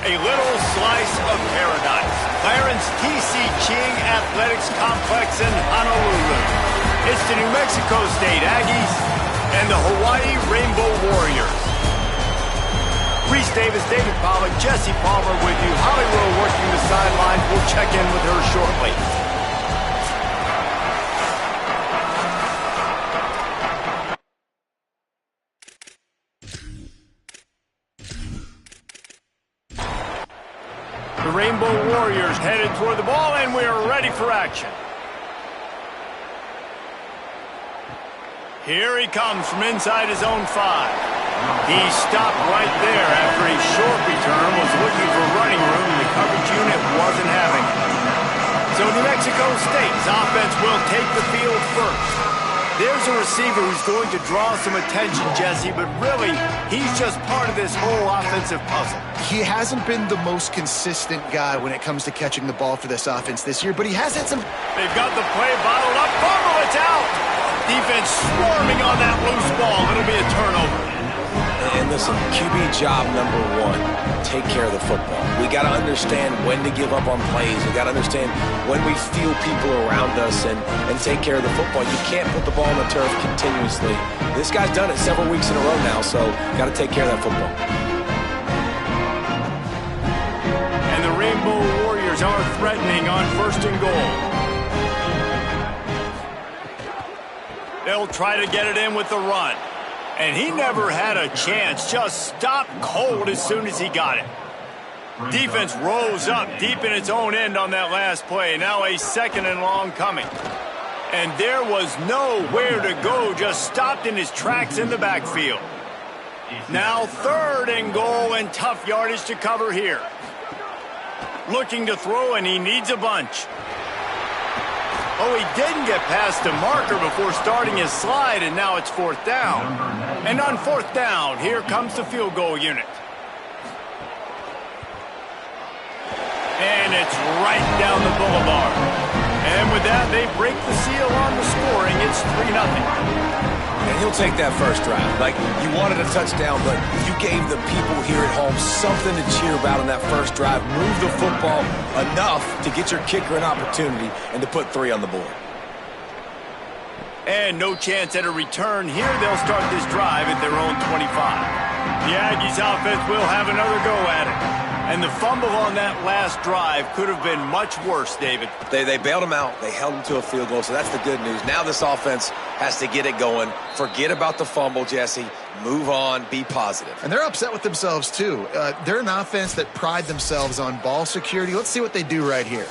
a little slice of paradise. Clarence T.C. Ching Athletics Complex in Honolulu. It's the New Mexico State Aggies and the Hawaii Rainbow Warriors. Reese Davis, David Pollack, Jesse Palmer with you. Holly Rowe working the sideline. We'll check in with her shortly. The Rainbow Warriors headed toward the ball, and we are ready for action. Here he comes from inside his own 5. He stopped right there after a short return, was looking for running room, and the coverage unit wasn't having it. So New Mexico State's offense will take the field first. There's a receiver who's going to draw some attention, Jesse, but really, he's just part of this whole offensive puzzle. He hasn't been the most consistent guy when it comes to catching the ball for this offense this year, but he has had some... They've got the play bottled up. Fumble, it's out! Defense swarming on that loose ball. It'll be a turnover. And listen, QB job number 1, take care of the football. We got to understand when to give up on plays. We got to understand when we feel people around us and take care of the football. You can't put the ball on the turf continuously. This guy's done it several weeks in a row now, so got to take care of that football. And the Rainbow Warriors are threatening on 1st and goal. They'll try to get it in with the run. And he never had a chance, just stopped cold as soon as he got it. Defense rose up deep in its own end on that last play. Now a 2nd and long coming. And there was nowhere to go, just stopped in his tracks in the backfield. Now 3rd and goal, and tough yardage to cover here. Looking to throw, and he needs a bunch. Oh, he didn't get past the marker before starting his slide, and now it's 4th down. And on 4th down, here comes the field goal unit. And it's right down the boulevard. And with that, they break the seal on the scoring. It's 3-0. And he'll take that first drive. Like, you wanted a touchdown, but you gave the people here at home something to cheer about on that first drive. Move the football enough to get your kicker an opportunity and to put 3 on the board. And no chance at a return here. They'll start this drive at their own 25. The Aggies offense will have another go at it. And the fumble on that last drive could have been much worse, David. They bailed him out. They held him to a field goal, so that's the good news. Now this offense has to get it going. Forget about the fumble, Jesse. Move on. Be positive. And they're upset with themselves, too. They're an offense that pride themselves on ball security. Let's see what they do right here.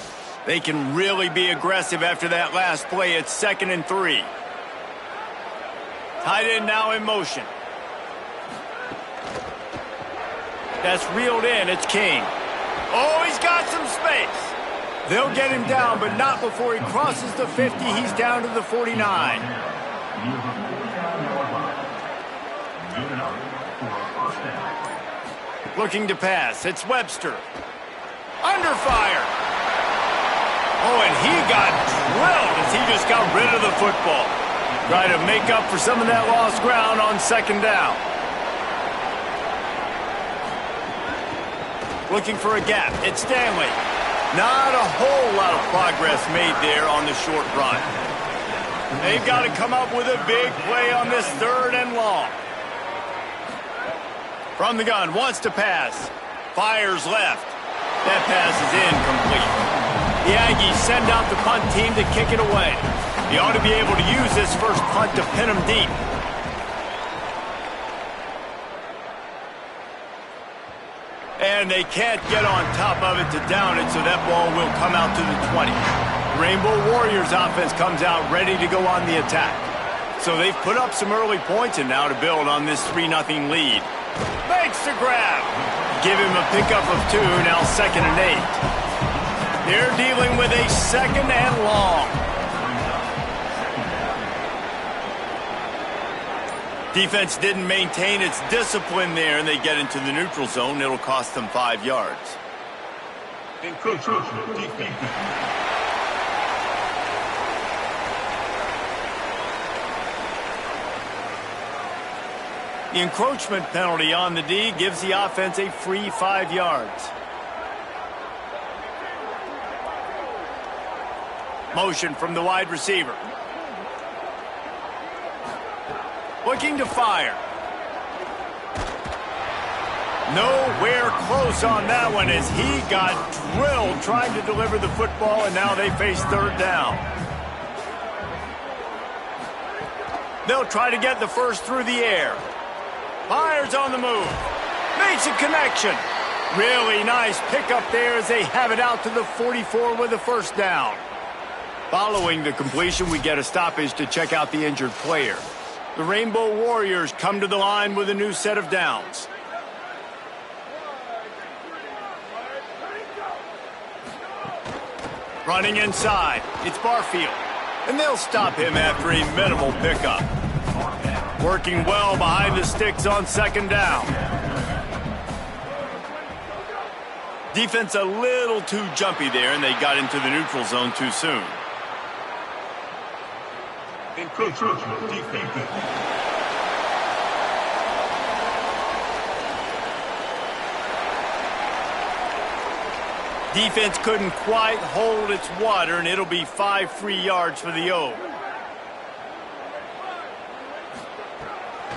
They can really be aggressive after that last play. It's 2nd and 3. Tight end now in motion. That's reeled in. It's King. Oh, he's got some space. They'll get him down, but not before he crosses the 50. He's down to the 49. Looking to pass. It's Webster. Under fire. Oh, and he got drilled as he just got rid of the football. Try to make up for some of that lost ground on 2nd down. Looking for a gap. It's Stanley. Not a whole lot of progress made there on the short run. They've got to come up with a big play on this 3rd and long. From the gun, wants to pass. Fires left. That pass is incomplete. The Aggies send out the punt team to kick it away. He ought to be able to use this first punt to pin him deep. And they can't get on top of it to down it, so that ball will come out to the 20. Rainbow Warriors offense comes out ready to go on the attack. So they've put up some early points, and now to build on this 3-0 lead. Makes the grab. Give him a pickup of 2, now 2nd and 8. They're dealing with a 2nd and long. Defense didn't maintain its discipline there, and they get into the neutral zone. It'll cost them 5 yards. The encroachment penalty on the D gives the offense a free 5 yards. Motion from the wide receiver. Looking to fire. Nowhere close on that one as he got drilled trying to deliver the football, and now they face third down. They'll try to get the first through the air. Fires on the move. Makes a connection. Really nice pickup there as they have it out to the 44 with a first down. Following the completion, we get a stoppage to check out the injured player. The Rainbow Warriors come to the line with a new set of downs. Running inside, it's Barfield. And they'll stop him after a minimal pickup. Working well behind the sticks on second down. Defense a little too jumpy there, and they got into the neutral zone too soon. Encroachment defense. Defense couldn't quite hold its water, and it'll be 5 free yards for the O.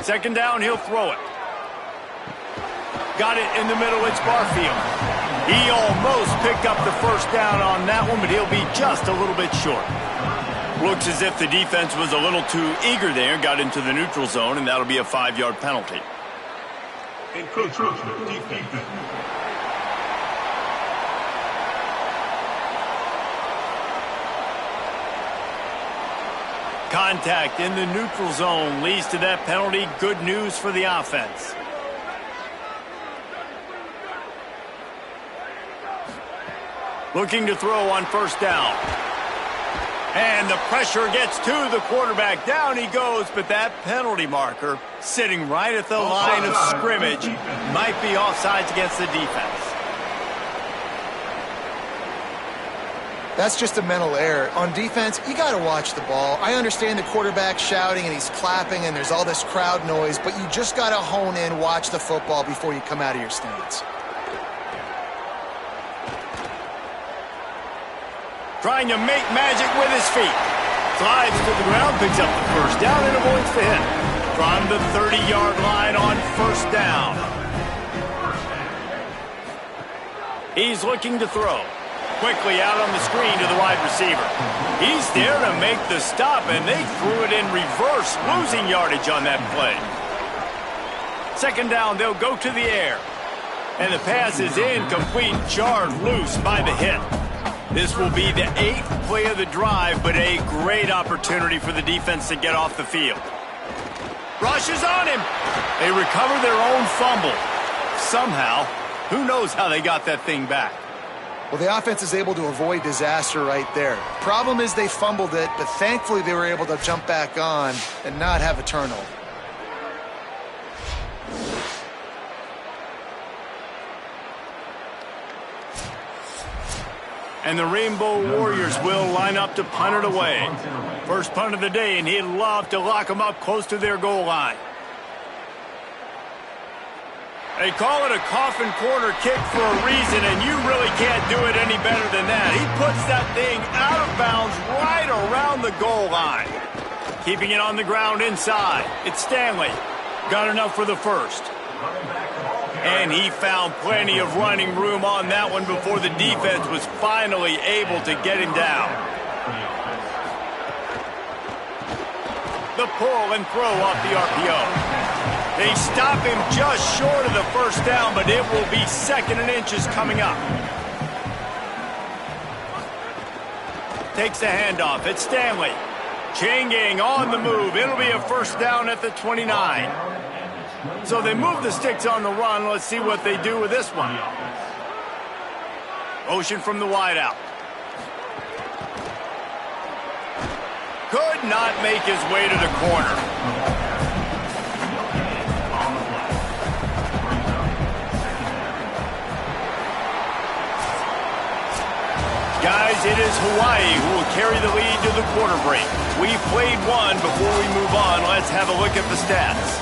Second down, he'll throw it. Got it in the middle, it's Barfield. He almost picked up the first down on that one, but he'll be just a little bit short. Looks as if the defense was a little too eager there, got into the neutral zone, and that'll be a 5-yard penalty. Encroachment defense. Contact in the neutral zone leads to that penalty. Good news for the offense. Looking to throw on first down. And the pressure gets to the quarterback. Down he goes, but that penalty marker sitting right at the line of scrimmage might be offsides against the defense. That's just a mental error. On defense, you got to watch the ball. I understand the quarterback shouting and he's clapping and there's all this crowd noise, but you just got to hone in, watch the football before you come out of your stance. Trying to make magic with his feet. Slides to the ground, picks up the first down, and avoids the hit. From the 30-yard line on first down. He's looking to throw. Quickly out on the screen to the wide receiver. He's there to make the stop, and they threw it in reverse, losing yardage on that play. Second down, they'll go to the air. And the pass is incomplete, jarred loose by the hit. This will be the 8th play of the drive, but a great opportunity for the defense to get off the field. Rushes on him. They recover their own fumble. Somehow, who knows how they got that thing back. Well, the offense is able to avoid disaster right there. Problem is they fumbled it, but thankfully they were able to jump back on and not have a turnover. And the Rainbow Warriors will line up to punt it away. First punt of the day, and he'd love to lock them up close to their goal line. They call it a coffin corner kick for a reason, and you really can't do it any better than that. He puts that thing out of bounds right around the goal line. Keeping it on the ground inside. It's Stanley. Got enough for the first. And he found plenty of running room on that one before the defense was finally able to get him down. The pull and throw off the RPO. They stop him just short of the first down, but it will be 2nd and inches coming up. Takes the handoff. It's Stanley. Changing on the move. It'll be a first down at the 29. So they move the sticks on the run. Let's see what they do with this one. Motion from the wideout. Could not make his way to the corner. Guys, it is Hawaii who will carry the lead to the quarter break. We've played one. Before we move on, let's have a look at the stats.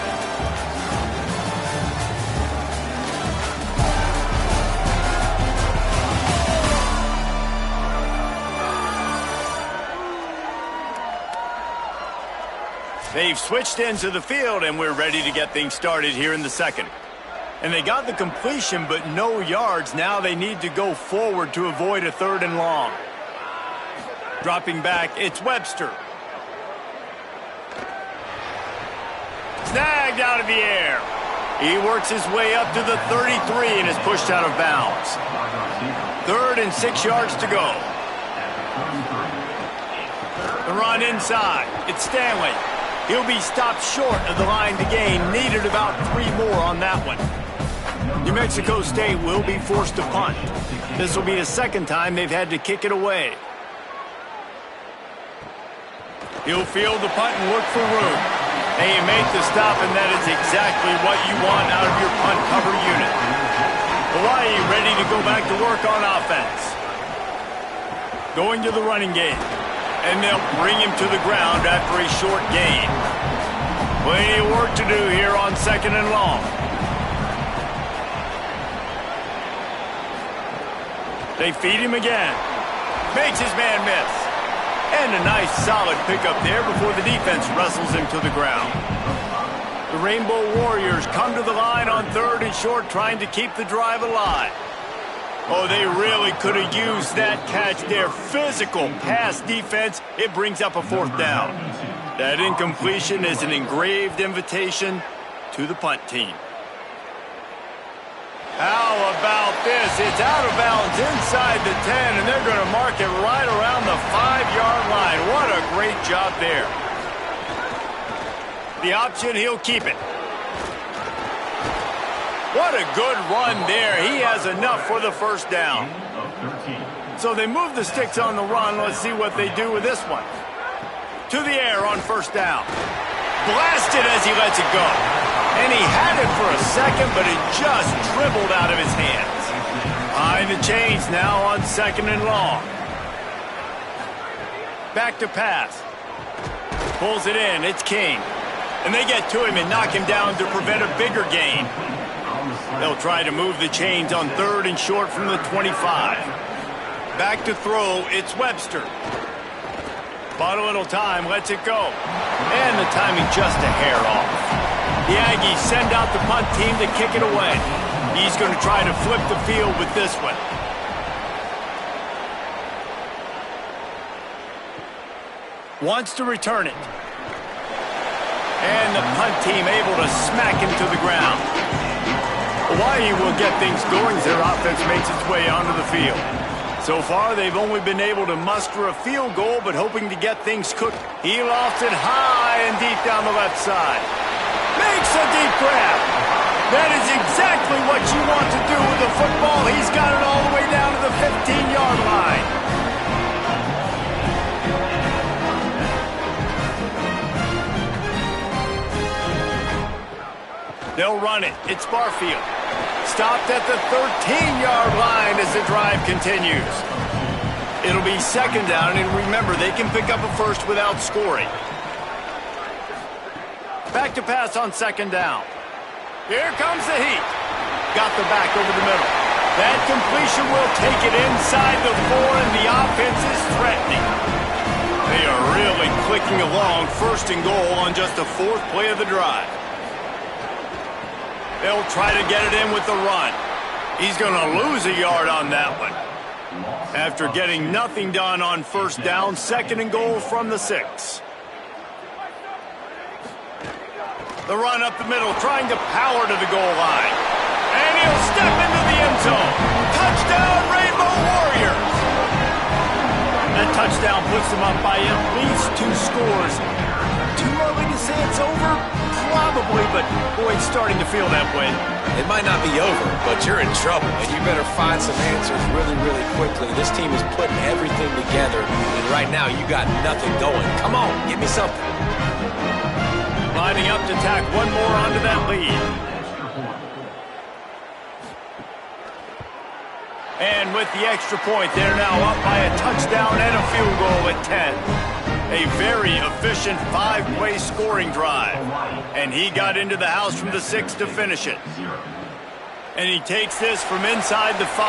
They've switched into the field, and we're ready to get things started here in the second. And they got the completion, but no yards. Now they need to go forward to avoid a 3rd and long. Dropping back, it's Webster. Snagged out of the air. He works his way up to the 33 and is pushed out of bounds. 3rd and 6 yards to go. The run inside. It's Stanley. He'll be stopped short of the line to gain. Needed about 3 more on that one. New Mexico State will be forced to punt. This will be the 2nd time they've had to kick it away. He'll field the punt and look for room. They make the stop, and that is exactly what you want out of your punt cover unit. Hawaii ready to go back to work on offense. Going to the running game. And they'll bring him to the ground after a short gain. Plenty of work to do here on 2nd and long. They feed him again. Makes his man miss. And a nice solid pickup there before the defense wrestles him to the ground. The Rainbow Warriors come to the line on 3rd and short, trying to keep the drive alive. Oh, they really could have used that catch there. Physical pass defense. It brings up a 4th down. That incompletion is an engraved invitation to the punt team. How about this? It's out of bounds inside the 10, and they're going to mark it right around the 5-yard line. What a great job there. The option, he'll keep it. What a good run there. He has enough for the 1st down. So they move the sticks on the run. Let's see what they do with this one. To the air on 1st down. Blasted as he lets it go. And he had it for a second, but it just dribbled out of his hands. Behind the chains now on 2nd and long. Back to pass. Pulls it in. It's King. And they get to him and knock him down to prevent a bigger gain. They'll try to move the chains on 3rd and short from the 25. Back to throw, it's Webster. Bought a little time, lets it go. And the timing just a hair off. The Aggies send out the punt team to kick it away. He's going to try to flip the field with this one. Wants to return it. And the punt team able to smack him to the ground. Hawaii will get things going as their offense makes its way onto the field. So far, they've only been able to muster a field goal, but hoping to get things cooked. He lofts it high and deep down the left side. Makes a deep grab. That is exactly what you want to do with the football. He's got it all the way down to the 15-yard line. They'll run it. It's Barfield. Stopped at the 13-yard line as the drive continues. It'll be 2nd down, and remember, they can pick up a 1st without scoring. Back to pass on 2nd down. Here comes the heat. Got the back over the middle. That completion will take it inside the 4, and the offense is threatening. They are really clicking along. 1st and goal on just the 4th play of the drive. They'll try to get it in with the run. He's going to lose a yard on that one. After getting nothing done on 1st down, 2nd and goal from the 6. The run up the middle, trying to power to the goal line. And he'll step into the end zone. Touchdown, Rainbow Warriors! That touchdown puts them up by at least 2 scores. Too early to say it's over? Probably, but boy, it's starting to feel that way. It might not be over, but you're in trouble, and you better find some answers really, really quickly. This team is putting everything together, and right now you got nothing going. Come on, give me something. Lining up to tack one more onto that lead. And with the extra point, they're now up by a touchdown and a field goal at 10. A very efficient 5-play scoring drive. And he got into the house from the 6 to finish it. And he takes this from inside the 5.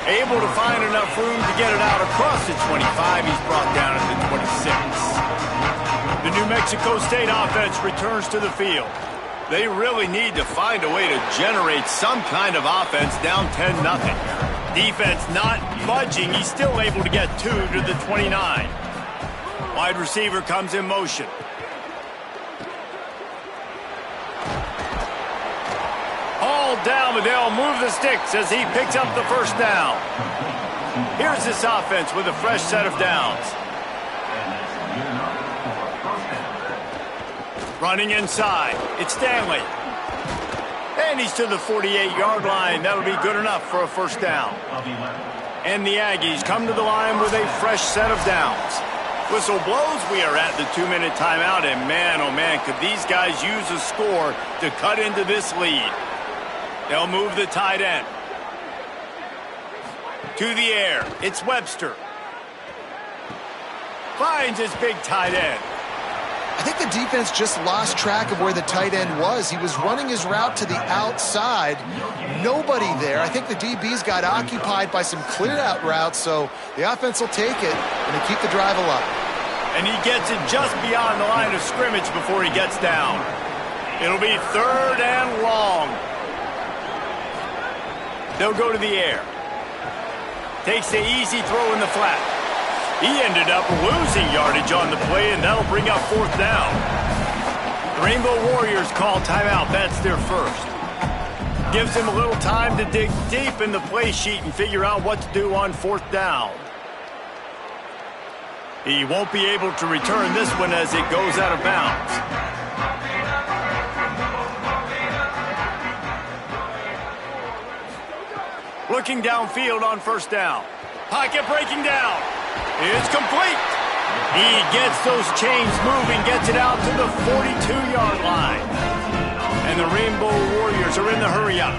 Able to find enough room to get it out across the 25. He's brought down at the 26. The New Mexico State offense returns to the field. They really need to find a way to generate some kind of offense down 10-0. Defense not budging. He's still able to get 2 to the 29. Wide receiver comes in motion. All down, but they'll move the sticks as he picks up the first down. Here's this offense with a fresh set of downs. Running inside, it's Stanley. And he's to the 48-yard line. That'll be good enough for a first down. And the Aggies come to the line with a fresh set of downs. Whistle blows, we are at the 2-minute timeout, and man, oh man, could these guys use a score to cut into this lead. They'll move the tight end. To the air, it's Webster. Finds his big tight end. I think the defense just lost track of where the tight end was. He was running his route to the outside. Nobody there. I think the DBs got occupied by some clear-out routes, so the offense will take it and they keep the drive alive. And he gets it just beyond the line of scrimmage before he gets down. It'll be 3rd and long. They'll go to the air. Takes the easy throw in the flat. He ended up losing yardage on the play, and that'll bring up 4th down. The Rainbow Warriors call timeout. That's their first. Gives him a little time to dig deep in the play sheet and figure out what to do on 4th down. He won't be able to return this one as it goes out of bounds. Looking downfield on 1st down. Pocket breaking down. It's complete. He gets those chains moving, gets it out to the 42-yard line. And the Rainbow Warriors are in the hurry-up.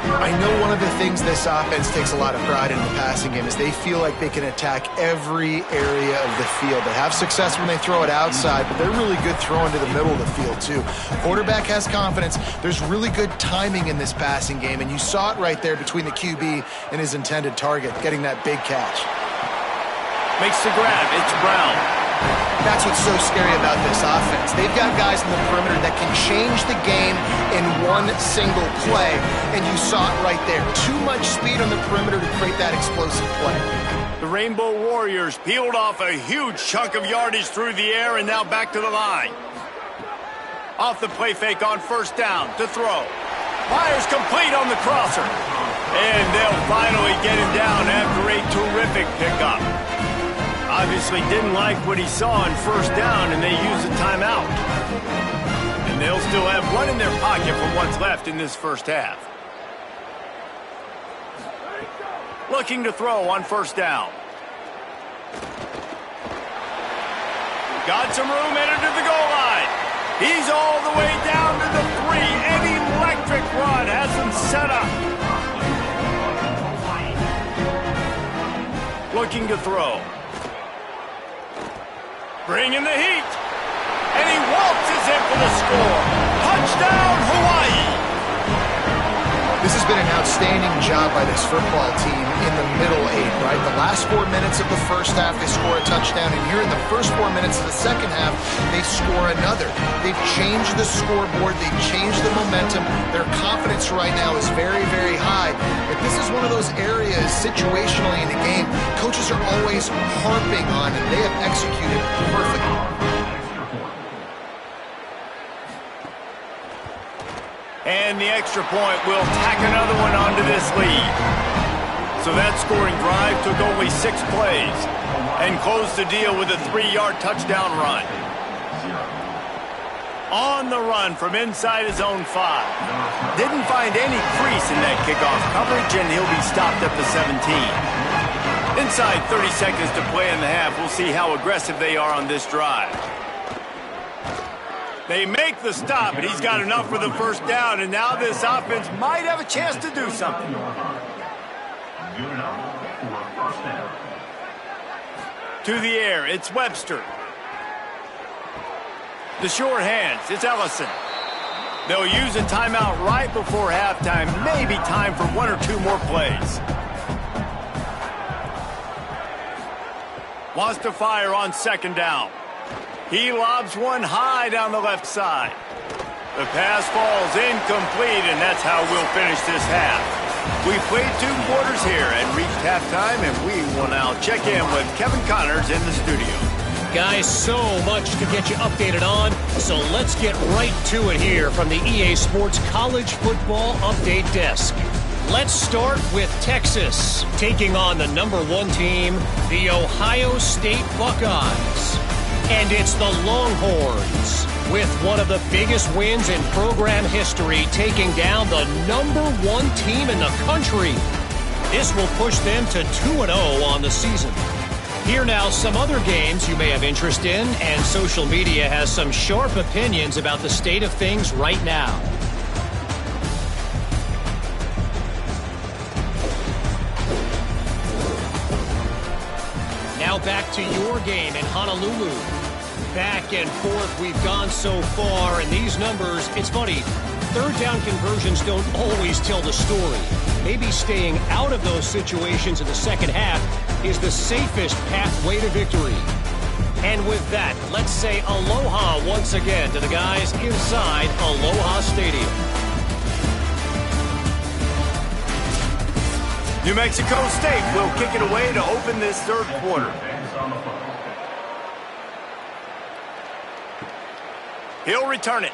I know one of the things this offense takes a lot of pride in the passing game is they feel like they can attack every area of the field. They have success when they throw it outside, but they're really good throwing to the middle of the field, too. Quarterback has confidence. There's really good timing in this passing game, and you saw it right there between the QB and his intended target, getting that big catch. Makes the grab. It's Brown. That's what's so scary about this offense. They've got guys in the perimeter that can change the game in one single play, and you saw it right there. Too much speed on the perimeter to create that explosive play. The Rainbow Warriors peeled off a huge chunk of yardage through the air and now back to the line. Off the play fake on 1st down to throw. Fires complete on the crosser. And they'll finally get him down after a terrific pickup. Obviously didn't like what he saw on 1st down, and they use a timeout. And they'll still have one in their pocket for what's left in this first half. Looking to throw on 1st down. Got some room headed to the goal line. He's all the way down to the 3. An electric run has him set up. Looking to throw. Bringing the heat. And he waltzes in for the score. Touchdown, Hawaii. This has been an outstanding job by this football team in the middle 8, right? The last 4 minutes of the first half, they score a touchdown. And here in the first 4 minutes of the second half, they score another. They've changed the scoreboard. They've changed the momentum. Their confidence right now is very, very high. But this is one of those areas situationally in the game coaches are always harping on, and they have executed perfectly. And the extra point will tack another one onto this lead. So that scoring drive took only 6 plays and closed the deal with a 3-yard touchdown run. On the run from inside his own 5. Didn't find any crease in that kickoff coverage, and he'll be stopped at the 17. Inside 30 seconds to play in the half. We'll see how aggressive they are on this drive. They make the stop, and he's got enough for the first down, and now this offense might have a chance to do something. To the air, it's Webster. The sure hands, it's Ellison. They'll use a timeout right before halftime, maybe time for 1 or 2 more plays. Wants to fire on 2nd down. He lobs one high down the left side. The pass falls incomplete, and that's how we'll finish this half. We played 2 quarters here and reached halftime, and we will now check in with Kevin Connors in the studio. Guys, so much to get you updated on, so let's get right to it here from the EA Sports College Football Update Desk. Let's start with Texas, taking on the #1 team, the Ohio State Buckeyes. And it's the Longhorns, with one of the biggest wins in program history, taking down the #1 team in the country. This will push them to 2-0 on the season. Here now, some other games you may have interest in, and social media has some sharp opinions about the state of things right now. Now back to your game in Honolulu. Back and forth we've gone so far, and these numbers, it's funny, third down conversions don't always tell the story. Maybe staying out of those situations in the second half is the safest pathway to victory. And with that, let's say aloha once again to the guys inside Aloha Stadium. New Mexico State will kick it away to open this third quarter. He'll return it.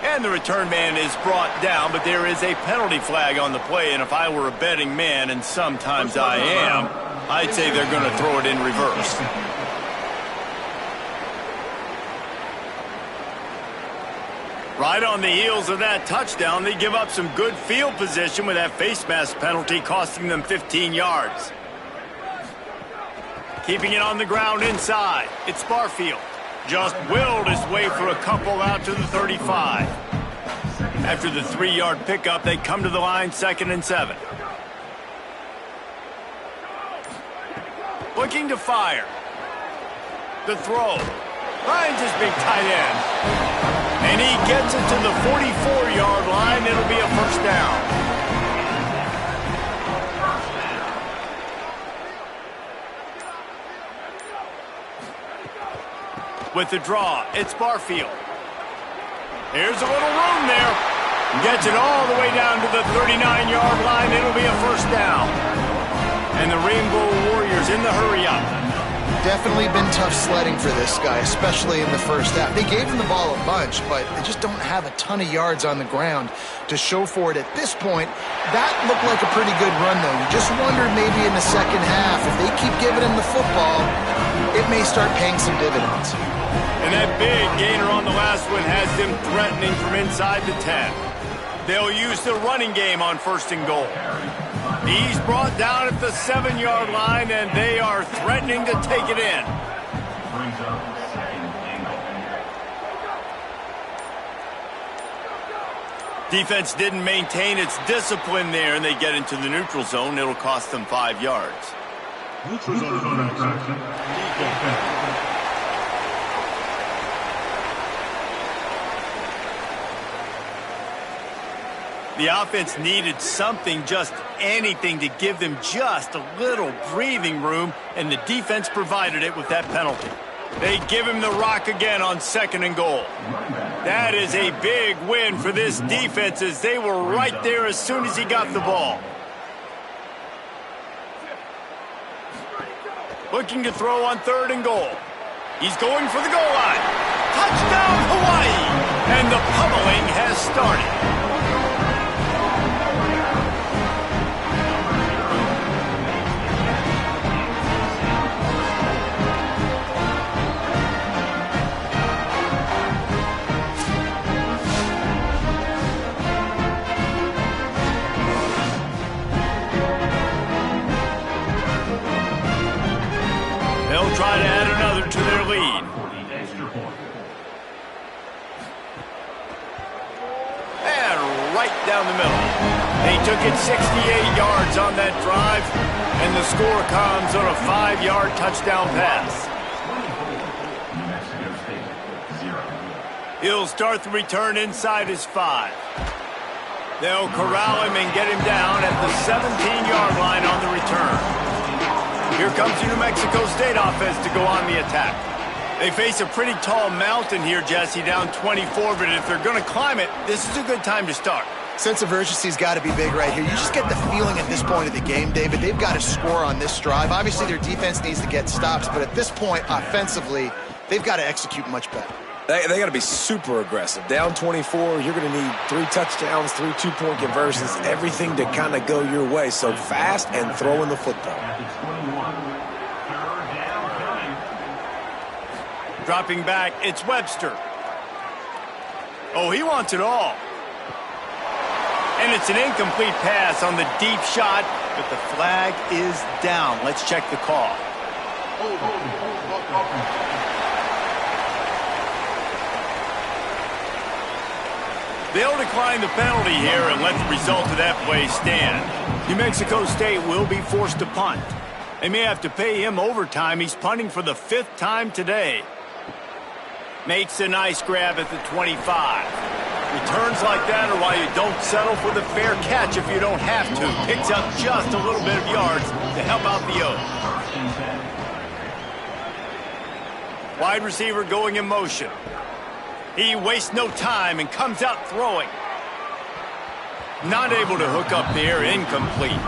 And the return man is brought down, but there is a penalty flag on the play, and if I were a betting man, and sometimes I am, I'd say they're going to throw it in reverse. Right on the heels of that touchdown, they give up some good field position with that face mask penalty costing them 15 yards. Keeping it on the ground inside, it's Barfield. Just willed his way for a couple out to the 35. After the 3-yard pickup, they come to the line 2nd and 7. Looking to fire. The throw. Finds his big tight end. And he gets it to the 44-yard line. It'll be a first down. With the draw, it's Barfield. Here's a little room there. Gets it all the way down to the 39-yard line. It'll be a first down. And the Rainbow Warriors in the hurry-up. Definitely been tough sledding for this guy, especially in the first half. They gave him the ball a bunch, but they just don't have a ton of yards on the ground to show for it at this point. That looked like a pretty good run, though. You just wondered maybe in the second half, if they keep giving him the football, it may start paying some dividends. And that big gainer on the last one has them threatening from inside the 10. They'll use the running game on 1st and goal. He's brought down at the 7-yard line, and they are threatening to take it in. Defense didn't maintain its discipline there, and they get into the neutral zone. It'll cost them 5 yards. Neutral zone infraction. The offense needed something, just anything, to give them just a little breathing room, and the defense provided it with that penalty. They give him the rock again on 2nd and goal. That is a big win for this defense, as they were right there as soon as he got the ball. Looking to throw on 3rd and goal. He's going for the goal line. Touchdown, Hawaii! And the pummeling has started. They'll try to add another to their lead. And right down the middle. They took it 68 yards on that drive, and the score comes on a 5-yard touchdown pass. He'll start the return inside his 5. They'll corral him and get him down at the 17-yard line on the return. Here comes the New Mexico State offense to go on the attack. They face a pretty tall mountain here, Jesse, down 24, but if they're going to climb it, this is a good time to start. Sense of urgency's got to be big right here. You just get the feeling at this point of the game, David, they've got to score on this drive. Obviously, their defense needs to get stops, but at this point, offensively, they've got to execute much better. They got to be super aggressive. Down 24, you're going to need 3 touchdowns, 3 two-point conversions, everything to kind of go your way. So fast and throwing the football. Dropping back, it's Webster. Oh, he wants it all. And it's an incomplete pass on the deep shot, but the flag is down. Let's check the call. They'll decline the penalty here and let the result of that play stand. New Mexico State will be forced to punt. They may have to pay him overtime. He's punting for the 5th time today. Makes a nice grab at the 25. Returns like that are why you don't settle for the fair catch if you don't have to. Picks up just a little bit of yards to help out the Oaks. Wide receiver going in motion. He wastes no time and comes out throwing. Not able to hook up there, incomplete.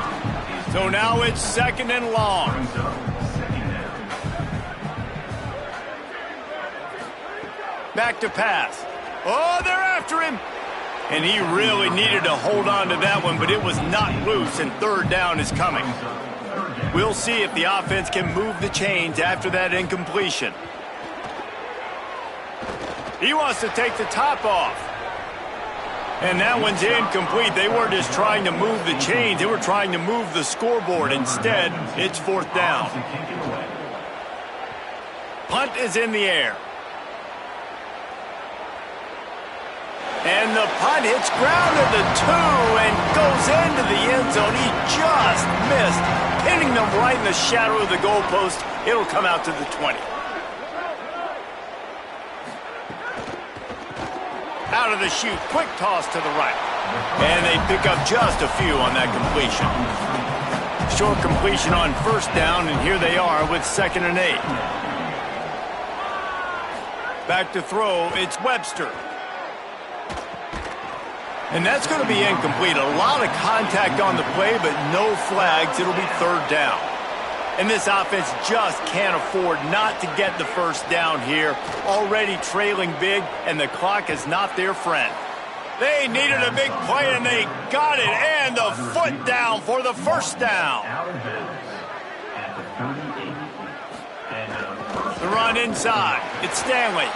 So now it's 2nd and long. Back to pass. Oh, they're after him. And he really needed to hold on to that one, but it was not loose, and 3rd down is coming. We'll see if the offense can move the chains after that incompletion. He wants to take the top off. And that one's incomplete. They weren't just trying to move the chains. They were trying to move the scoreboard. Instead, it's 4th down. Punt is in the air. And the punt hits ground at the 2 and goes into the end zone. He just missed, hitting them right in the shadow of the goalpost. It'll come out to the 20. Out of the chute, quick toss to the right. And they pick up just a few on that completion. Short completion on 1st down, and here they are with 2nd and 8. Back to throw, it's Webster. And that's going to be incomplete. A lot of contact on the play, but no flags. It'll be 3rd down. And this offense just can't afford not to get the 1st down here. Already trailing big, and the clock is not their friend. They needed a big play, and they got it. And the foot down for the 1st down. The run inside. It's Stanley.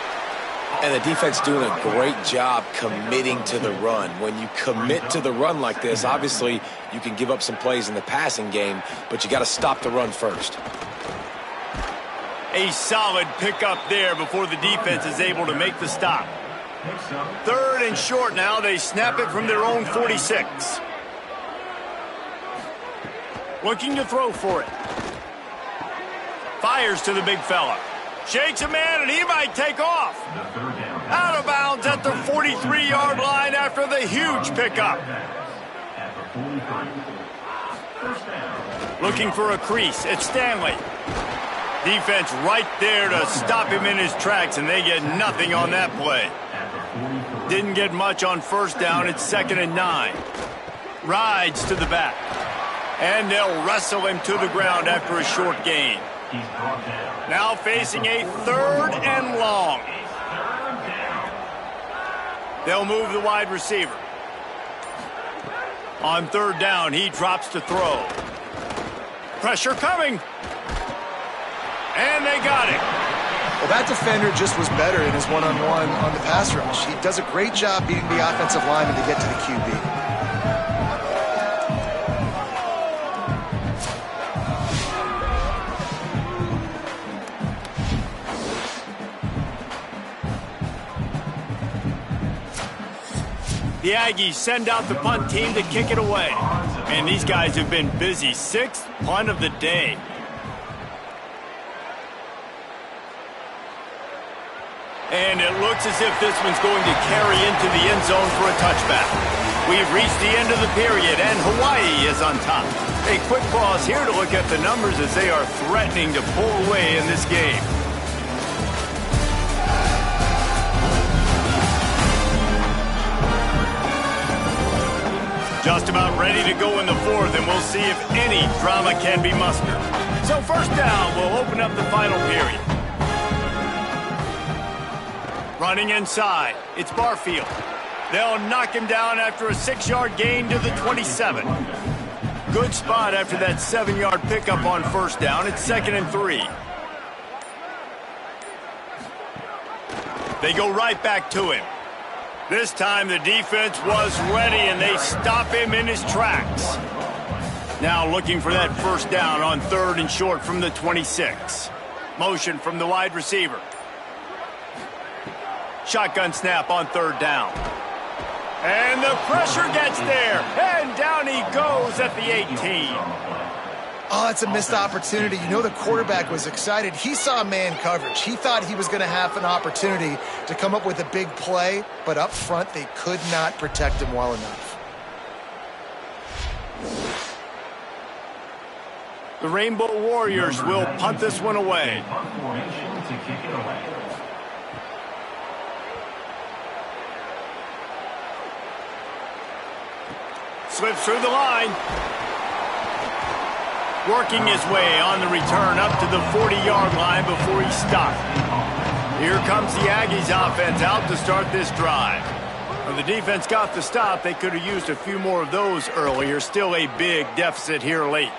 And the defense doing a great job committing to the run. When you commit to the run like this, obviously you can give up some plays in the passing game, but you got to stop the run first. A solid pickup there before the defense is able to make the stop. 3rd and short now. They snap it from their own 46. Looking to throw for it. Fires to the big fella. Shakes a man, and he might take off. Out of bounds at the 43-yard line after the huge pickup. Looking for a crease. It's Stanley. Defense right there to stop him in his tracks, and they get nothing on that play. Didn't get much on 1st down. It's 2nd and 9. Rides to the back. And they'll wrestle him to the ground after a short gain. Now facing a 3rd and long. They'll move the wide receiver. On 3rd down, he drops to throw. Pressure coming. And they got it. Well, that defender just was better in his one-on-one on the pass rush. He does a great job beating the offensive lineman to get to the QB. The Aggies send out the punt team to kick it away. And these guys have been busy. 6th punt of the day. And it looks as if this one's going to carry into the end zone for a touchback. We've reached the end of the period, and Hawaii is on top. A quick pause here to look at the numbers as they are threatening to pull away in this game. Just about ready to go in the fourth, and we'll see if any drama can be mustered. So first down, we'll open up the final period. Running inside, it's Barfield. They'll knock him down after a 6-yard gain to the 27. Good spot after that 7-yard pickup on first down. It's 2nd and 3. They go right back to him. This time the defense was ready, and they stop him in his tracks. Now looking for that first down on 3rd and short from the 26. Motion from the wide receiver. Shotgun snap on 3rd down. And the pressure gets there, and down he goes at the 18. Oh, it's a missed opportunity. You know the quarterback was excited. He saw man coverage. He thought he was going to have an opportunity to come up with a big play, but up front they could not protect him well enough. The Rainbow Warriors will punt this one away. Slips through the line. Working his way on the return up to the 40-yard line before he stopped. Here comes the Aggies offense out to start this drive. When the defense got the stop, they could have used a few more of those earlier. Still a big deficit here late.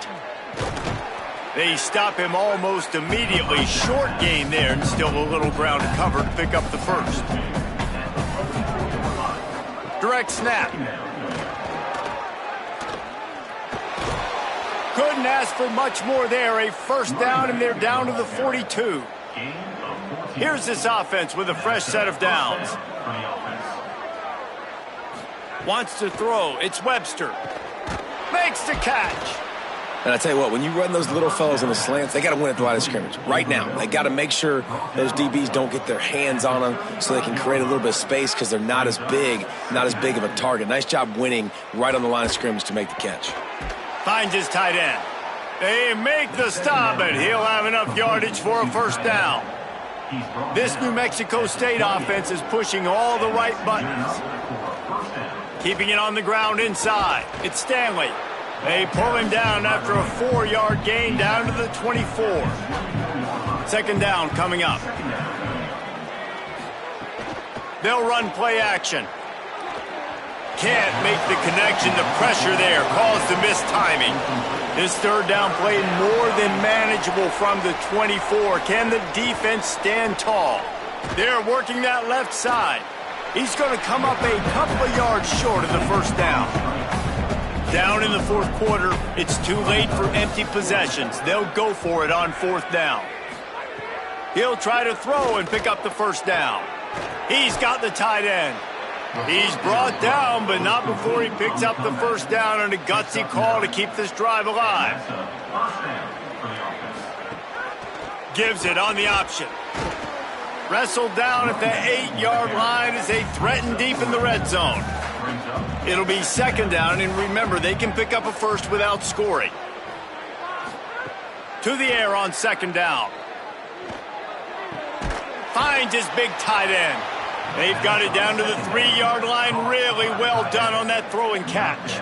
They stop him almost immediately. Short gain there, and still a little ground to cover to pick up the first. Direct snap. Couldn't ask for much more there. A first down, and they're down to the 42. Here's this offense with a fresh set of downs. Wants to throw. It's Webster. Makes the catch. And I tell you what, when you run those little fellows in the slants, they got to win at the line of scrimmage right now. They got to make sure those DBs don't get their hands on them so they can create a little bit of space because they're not as big of a target. Nice job winning right on the line of scrimmage to make the catch. Finds his tight end. They make the stop, and he'll have enough yardage for a first down. This New Mexico State offense is pushing all the right buttons. Keeping it on the ground inside. It's Stanley. They pull him down after a 4-yard gain down to the 24. 2nd down coming up. They'll run play action. Can't make the connection. The pressure there caused the mistiming. This 3rd down play more than manageable from the 24. Can the defense stand tall? They're working that left side. He's going to come up a couple of yards short of the first down. Down in the 4th quarter, it's too late for empty possessions. They'll go for it on 4th down. He'll try to throw and pick up the first down. He's got the tight end. He's brought down, but not before he picks up the first down on a gutsy call to keep this drive alive. Gives it on the option. Wrestled down at the 8-yard line as they threaten deep in the red zone. It'll be 2nd down, and remember, they can pick up a first without scoring. To the air on 2nd down. Finds his big tight end. They've got it down to the 3-yard line. Really well done on that throw and catch.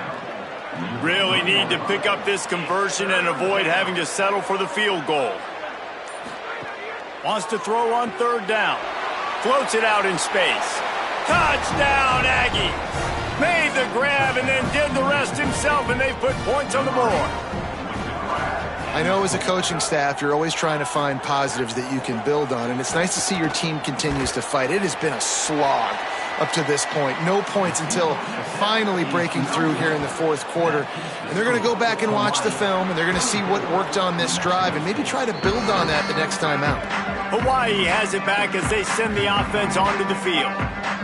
Really need to pick up this conversion and avoid having to settle for the field goal. Wants to throw on 3rd down. Floats it out in space. Touchdown, Aggies! Made the grab and then did the rest himself, and they put points on the board. I know as a coaching staff, you're always trying to find positives that you can build on, and it's nice to see your team continues to fight. It has been a slog up to this point. No points until finally breaking through here in the 4th quarter. And they're going to go back and watch the film, and they're going to see what worked on this drive and maybe try to build on that the next time out. Hawaii has it back as they send the offense onto the field.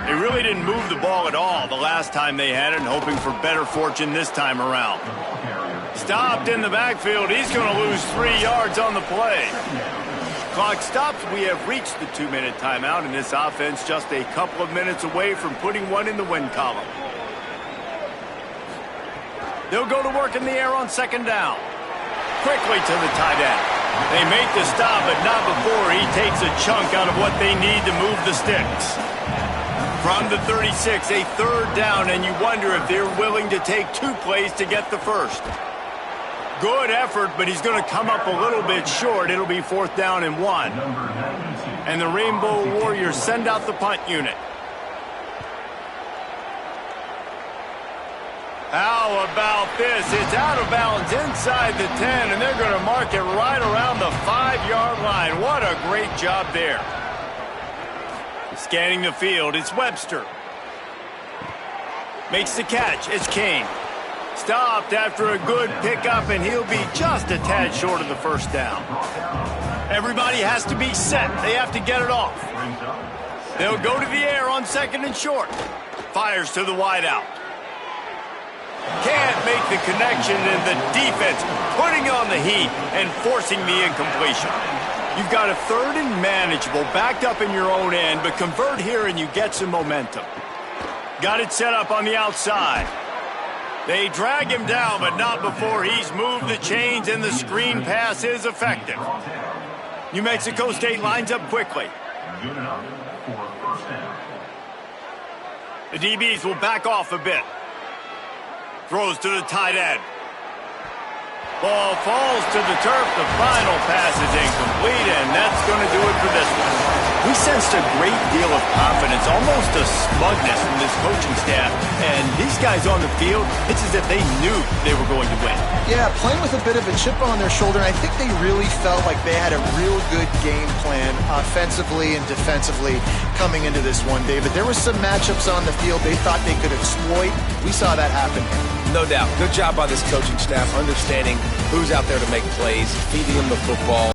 They really didn't move the ball at all the last time they had it, hoping for better fortune this time around. Stopped in the backfield. He's going to lose 3 yards on the play. Clock stops. We have reached the 2-minute timeout, and this offense just a couple of minutes away from putting one in the win column. They'll go to work in the air on 2nd down. Quickly to the tight end. They make the stop, but not before he takes a chunk out of what they need to move the sticks. From the 36, a third down, and you wonder if they're willing to take 2 plays to get the first. Good effort, but he's going to come up a little bit short. It'll be 4th down and 1. And the Rainbow Warriors send out the punt unit. How about this? It's out of bounds inside the 10, and they're going to mark it right around the 5-yard line. What a great job there. Scanning the field, it's Webster. Makes the catch, it's Kane. Stopped after a good pickup, and he'll be just a tad short of the first down. Everybody has to be set. They have to get it off. They'll go to the air on 2nd and short. Fires to the wideout. Can't make the connection, and the defense putting on the heat and forcing the incompletion. You've got a 3rd and manageable backed up in your own end, but convert here and you get some momentum. Got it set up on the outside. They drag him down, but not before he's moved the chains, and the screen pass is effective. New Mexico State lines up quickly. The DBs will back off a bit. Throws to the tight end. Ball falls to the turf. The final pass is incomplete, and that's going to do it for this one. We sensed a great deal of confidence, almost a smugness from this coaching staff. And these guys on the field, it's as if they knew they were going to win. Yeah, playing with a bit of a chip on their shoulder, and I think they really felt like they had a real good game plan offensively and defensively coming into this one, David. There were some matchups on the field they thought they could exploit. We saw that happen. No doubt. Good job by this coaching staff understanding who's out there to make plays, feeding them the football.